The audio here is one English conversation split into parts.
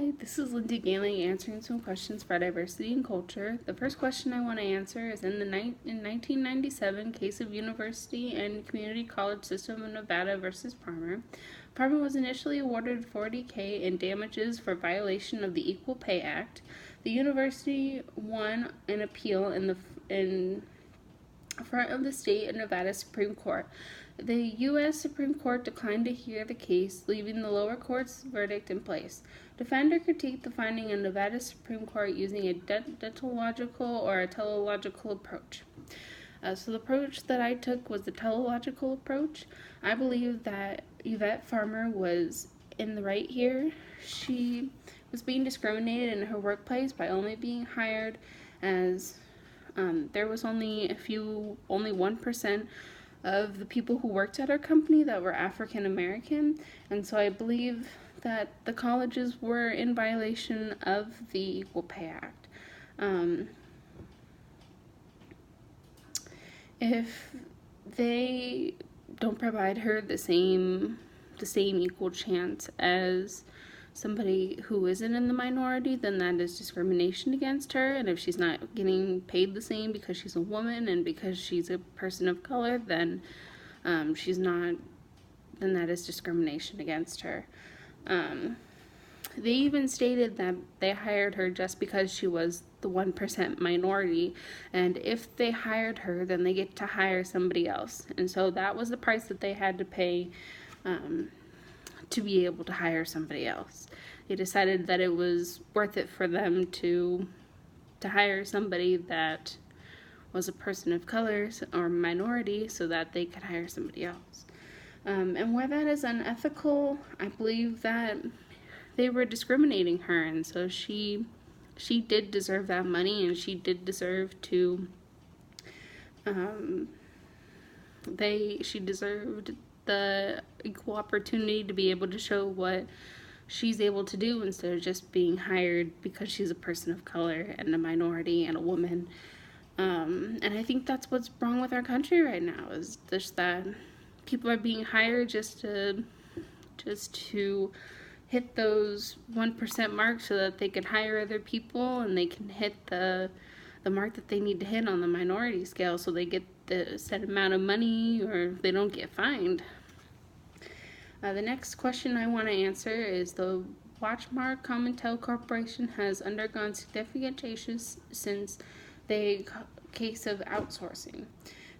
Hi, this is Lindsay Galing answering some questions for diversity and culture. The first question I want to answer is in 1997 case of University and Community College System of Nevada versus Palmer. Palmer was initially awarded $40,000 in damages for violation of the Equal Pay Act. The university won an appeal in front of the state of Nevada Supreme Court. The U.S. Supreme Court declined to hear the case, leaving the lower court's verdict in place. Defender critiqued the finding of Nevada Supreme Court using a deontological or a teleological approach. So the approach that I took was the teleological approach. I believe that Yvette Farmer was in the right here. She was being discriminated in her workplace by only being hired as there was only 1% of the people who worked at our company that were African American, and so I believe that the colleges were in violation of the Equal Pay Act. If they don't provide her the same equal chance as somebody who isn't in the minority, then that is discrimination against her. And if she's not getting paid the same because she's a woman and because she's a person of color, then then that is discrimination against her. They even stated that they hired her just because she was the 1% minority, and if they hired her, then they get to hire somebody else. And so that was the price that they had to pay to be able to hire somebody else. They decided that it was worth it for them to hire somebody that was a person of color or minority so that they could hire somebody else. And where that is unethical, I believe that they were discriminating her, and so she did deserve that money, and she did deserve to she deserved the equal opportunity to be able to show what she's able to do instead of just being hired because she's a person of color and a minority and a woman. And I think that's what's wrong with our country right now, is just that people are being hired just to hit those 1% mark so that they can hire other people and they can hit the mark that they need to hit on the minority scale so they get the set amount of money or they don't get fined. The next question I want to answer is the Watchmark Commentel Corporation has undergone significant changes since the case of outsourcing.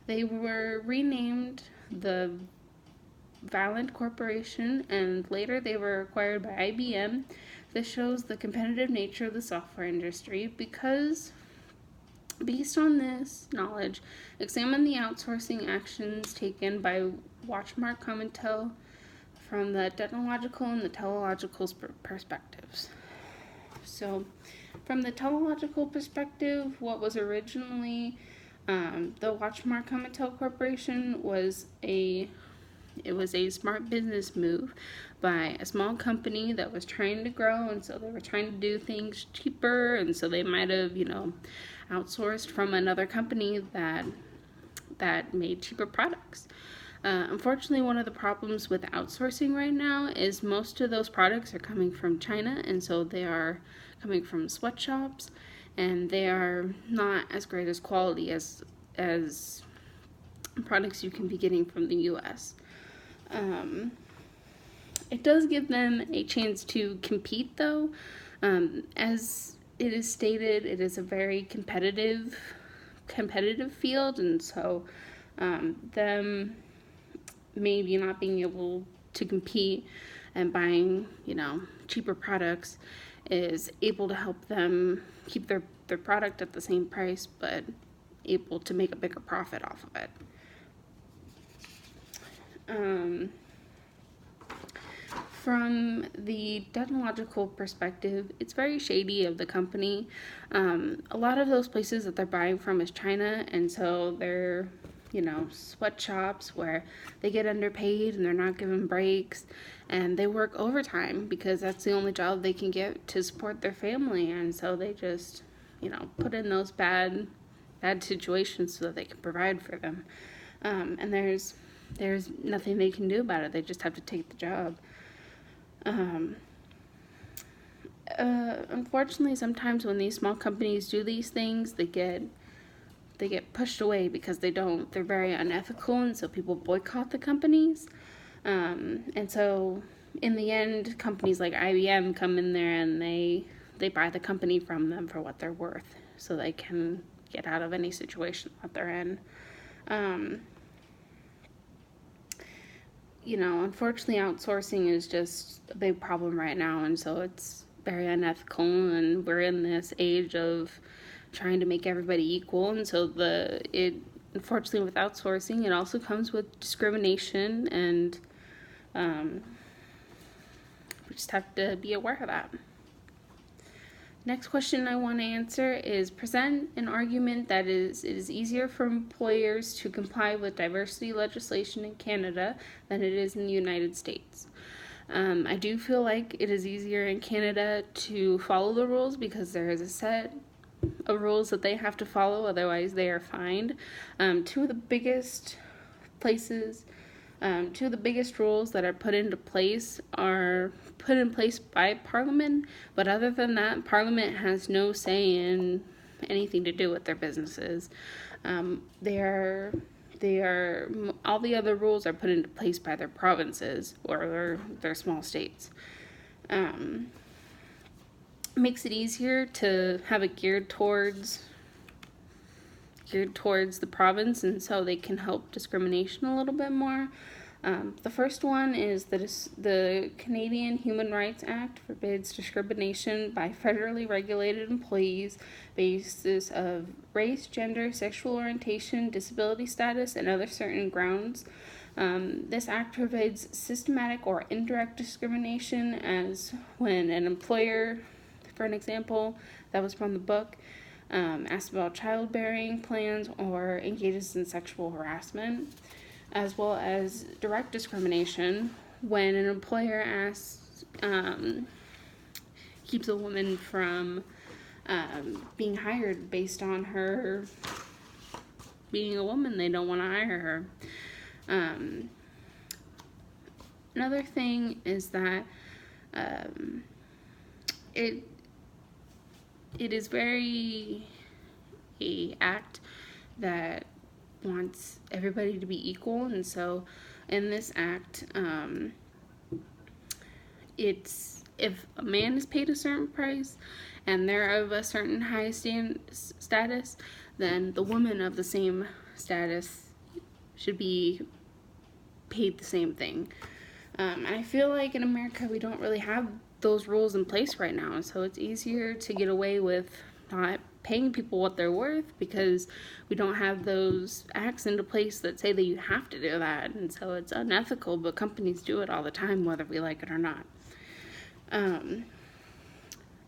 They were renamed the Valent Corporation, and later they were acquired by IBM. This shows the competitive nature of the software industry. Because, based on this knowledge, examine the outsourcing actions taken by Watchmark Commentel from the technological and the teleological perspectives. So, from the teleological perspective, what was originally the Watchmark Commentel Corporation was a smart business move by a small company that was trying to grow, and so they were trying to do things cheaper, and so they might have, outsourced from another company that made cheaper products. Unfortunately, one of the problems with outsourcing right now is most of those products are coming from China, and so they are coming from sweatshops, and they are not as great as quality as products you can be getting from the U.S. It does give them a chance to compete, though. As it is stated, it is a very competitive field, and so them maybe not being able to compete and buying, cheaper products is able to help them keep their product at the same price, but able to make a bigger profit off of it. From the technological perspective, it's very shady of the company. A lot of those places that they're buying from is China, and so they're, sweatshops where they get underpaid and they're not given breaks, and they work overtime because that's the only job they can get to support their family, and so they just, put in those bad situations so that they can provide for them. And there's nothing they can do about it. They just have to take the job. unfortunately, sometimes when these small companies do these things, they get pushed away because they're very unethical, and so people boycott the companies. And so in the end, companies like IBM come in there and they buy the company from them for what they're worth, so they can get out of any situation that they're in. Unfortunately, outsourcing is just a big problem right now, and so it's very unethical, and we're in this age of trying to make everybody equal, and so unfortunately, with outsourcing, it also comes with discrimination, and we just have to be aware of that. Next question I want to answer is present an argument that it is easier for employers to comply with diversity legislation in Canada than it is in the United States. I do feel like it is easier in Canada to follow the rules because there is a set of rules that they have to follow, otherwise they are fined. Two of the biggest rules that are put into place are put in place by Parliament, but other than that, Parliament has no say in anything to do with their businesses. All the other rules are put into place by their provinces or their small states. Makes it easier to have it geared towards the province, and so they can help discrimination a little bit more. The first one is the Canadian Human Rights Act forbids discrimination by federally regulated employees basis of race, gender, sexual orientation, disability status, and other certain grounds. This act forbids systematic or indirect discrimination, as when an employer, for an example, that was from the book, asks about childbearing plans or engages in sexual harassment, as well as direct discrimination when an employer keeps a woman from being hired based on her being a woman. They don't want to hire her. Another thing is that it is very a act that wants everybody to be equal, and so in this act, it's if a man is paid a certain price and they're of a certain high status, then the woman of the same status should be paid the same thing. And I feel like in America we don't really have those rules in place right now, so it's easier to get away with not paying people what they're worth because we don't have those acts into place that say that you have to do that, and so it's unethical, but companies do it all the time whether we like it or not.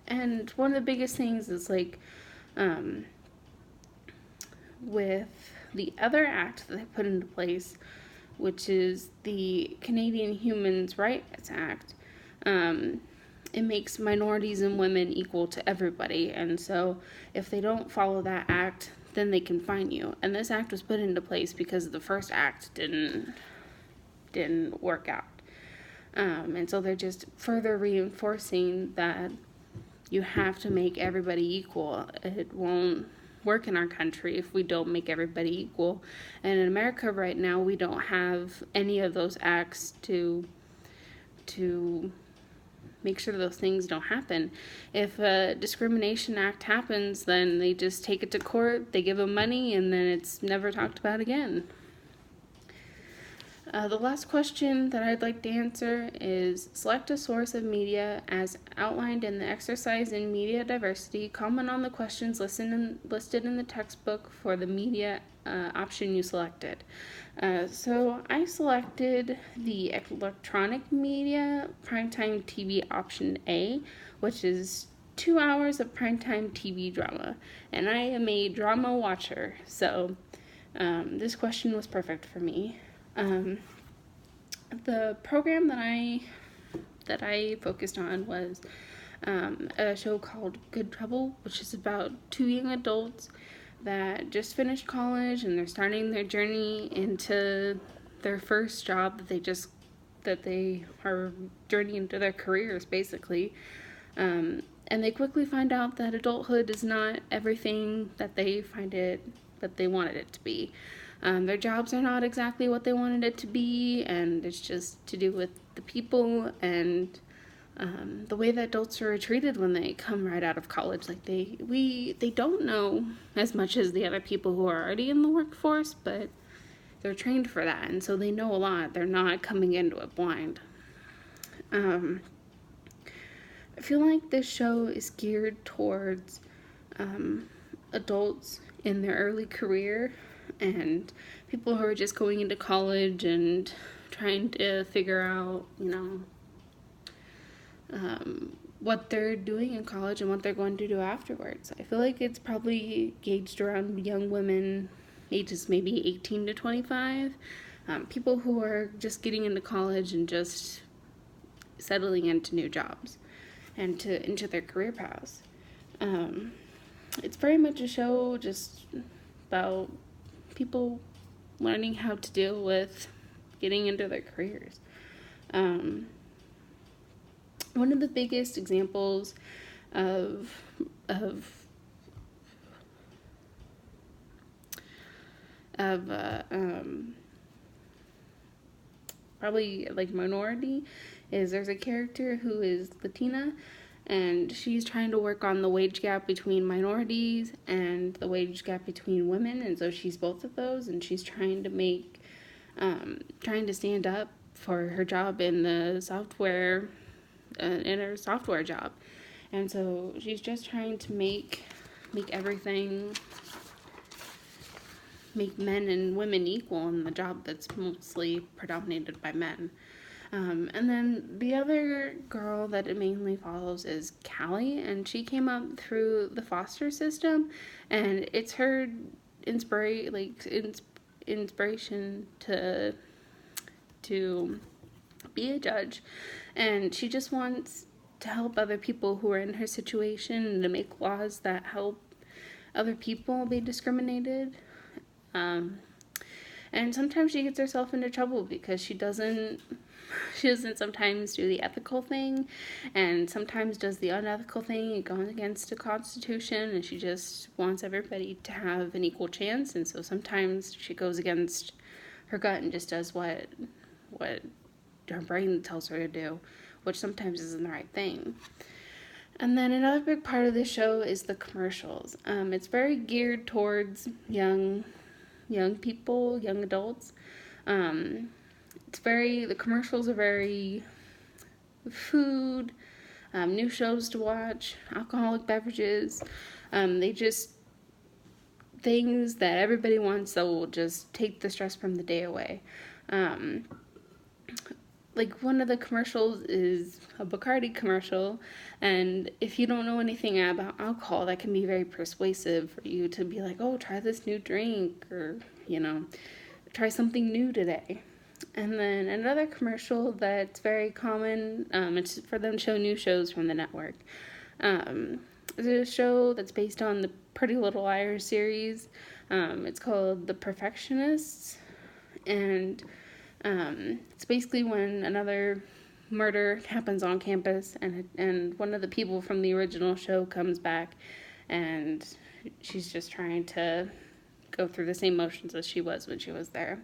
And one of the biggest things is with the other act that they put into place, which is the Canadian Human Rights Act. It makes minorities and women equal to everybody, and so if they don't follow that act, then they can fine you. And this act was put into place because the first act didn't work out, and so they're just further reinforcing that you have to make everybody equal. It won't work in our country if we don't make everybody equal, and in America right now we don't have any of those acts to make sure those things don't happen. If a discrimination act happens, then they just take it to court, they give them money, and then it's never talked about again. The last question that I'd like to answer is, select a source of media as outlined in the exercise in media diversity. Comment on the questions listed in the textbook for the media option you selected. So I selected the electronic media primetime TV option A, which is 2 hours of primetime TV drama, and I am a drama watcher, so this question was perfect for me. The program that I focused on was a show called Good Trouble, which is about two young adults that just finished college and they're starting their journey into their first job that they are journeying into their careers, basically. And And they quickly find out that adulthood is not everything that they wanted it to be. Their jobs are not exactly what they wanted it to be, and it's just to do with the people and the way that adults are treated when they come right out of college. Like they don't know as much as the other people who are already in the workforce, but they're trained for that, and so they know a lot. They're not coming into it blind. I feel like this show is geared towards adults in their early career and people who are just going into college and trying to figure out, what they're doing in college and what they're going to do afterwards. I feel like it's probably gauged around young women, ages maybe 18 to 25, people who are just getting into college and just settling into new jobs and into their career paths. It's very much a show just about people learning how to deal with getting into their careers. One of the biggest examples of probably like minority is there's a character who is Latina, and she's trying to work on the wage gap between minorities and the wage gap between women, and so she's both of those, and she's trying to stand up for her job in the software, in her software job, and so she's just trying to make men and women equal in the job that's mostly predominated by men. And then the other girl that it mainly follows is Callie, and she came up through the foster system, and it's her inspiration to be a judge, and she just wants to help other people who are in her situation and to make laws that help other people be discriminated. And sometimes she gets herself into trouble because she doesn't sometimes do the ethical thing, and sometimes does the unethical thing and goes against the Constitution, and she just wants everybody to have an equal chance, and so sometimes she goes against her gut and just does what her brain tells her to do, which sometimes isn't the right thing. And then another big part of this show is the commercials. It's very geared towards young people, young adults. The commercials are very food, new shows to watch, alcoholic beverages. They just things that everybody wants that will just take the stress from the day away. Like one of the commercials is a Bacardi commercial, and if you don't know anything about alcohol, that can be very persuasive for you to be like, oh, try this new drink, or, try something new today. And then another commercial that's very common, it's for them to show new shows from the network. It's a show that's based on the Pretty Little Liars series. It's called The Perfectionists, and it's basically when another murder happens on campus, and one of the people from the original show comes back, and she's just trying to go through the same motions as she was when she was there.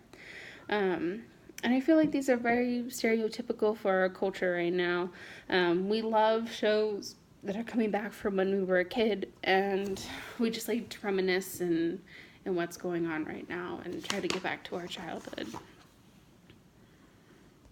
And I feel like these are very stereotypical for our culture right now. We love shows that are coming back from when we were a kid, and we just like to reminisce and what's going on right now and try to get back to our childhood.